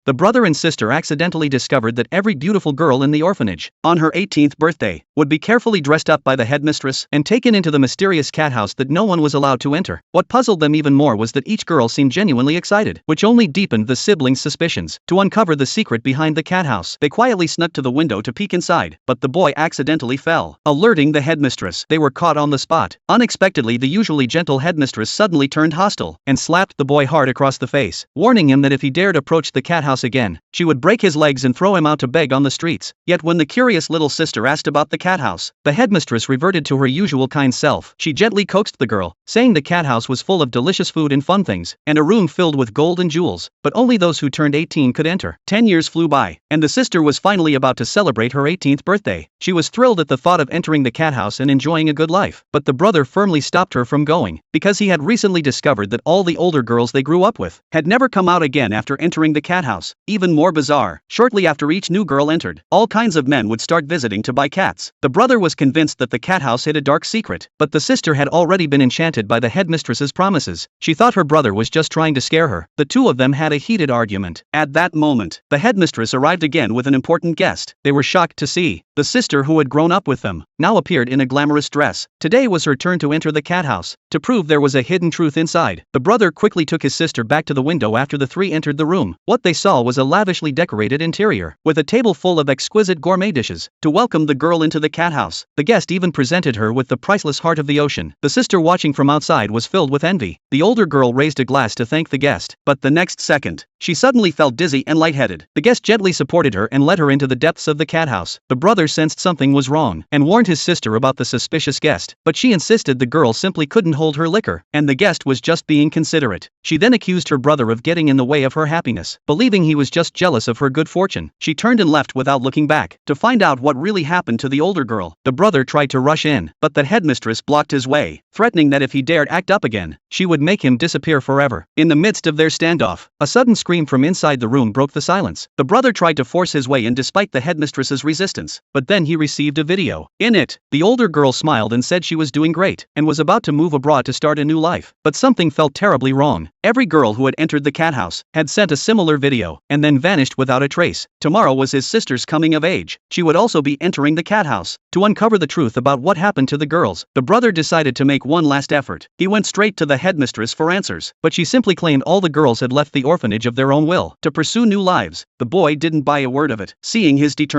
the brother and sister accidentally discovered that every beautiful girl in the orphanage, on her 18th birthday, would be carefully dressed up by the headmistress and taken into the mysterious cat house that no one was allowed to enter. What puzzled them even more was that each girl seemed genuinely excited, which only deepened the siblings' suspicions. To uncover the secret behind the cat house, they quietly snuck to the window to peek inside, but the boy accidentally fell, alerting the headmistress. They were caught on the spot. Unexpectedly, the usually gentle headmistress suddenly turned hostile and slapped the boy hard across the face, warning him that if he dared approach the cat house again, she would break his legs and throw him out to beg on the streets. Yet when the curious little sister asked about the cat house, the headmistress reverted to her usual kind self. She gently coaxed the girl, saying the cat house was full of delicious food and fun things, and a room filled with gold and jewels, but only those who turned 18 could enter. 10 years flew by, and the sister was finally about to celebrate her 18th birthday. She was thrilled at the thought of entering the cat house and enjoying a good life, but the brother firmly stopped her from going, because he had recently discovered that all the older girls they grew up with had never come out again after entering the cat house. Even more bizarre, shortly after each new girl entered, all kinds of men would start visiting to buy cats. The brother was convinced that the cat house hid a dark secret, but the sister had already been enchanted by the headmistress's promises. She thought her brother was just trying to scare her. The two of them had a heated argument. At that moment, the headmistress arrived again with an important guest. They were shocked to see the sister who had grown up with them now appeared in a glamorous dress. Today was her turn to enter the cat house. To prove there was a hidden truth inside, the brother quickly took his sister back to the window after the three entered the room. What they saw was a lavishly decorated interior, with a table full of exquisite gourmet dishes. To welcome the girl into the cat house, the guest even presented her with the priceless heart of the ocean. The sister watching from outside was filled with envy. The older girl raised a glass to thank the guest, but the next second, she suddenly felt dizzy and lightheaded. The guest gently supported her and led her into the depths of the cat house. The brother sensed something was wrong and warned his sister about the suspicious guest, but she insisted the girl simply couldn't hold her liquor, and the guest was just being considerate. She then accused her brother of getting in the way of her happiness, believing he was just jealous of her good fortune. She turned and left without looking back. To find out what really happened to the older girl, the brother tried to rush in, but the headmistress blocked his way, threatening that if he dared act up again, she would make him disappear forever. In the midst of their standoff, a sudden scream from inside the room broke the silence. The brother tried to force his way in despite the headmistress's resistance, but then he received a video. In it, the older girl smiled and said she was doing great, and was about to move abroad to start a new life. But something felt terribly wrong. Every girl who had entered the cat house had sent a similar video, and then vanished without a trace. Tomorrow was his sister's coming of age. She would also be entering the cat house. To uncover the truth about what happened to the girls, the brother decided to make one last effort. He went straight to the headmistress for answers, but she simply claimed all the girls had left the orphanage of their own will to pursue new lives. The boy didn't buy a word of it. Seeing his determination,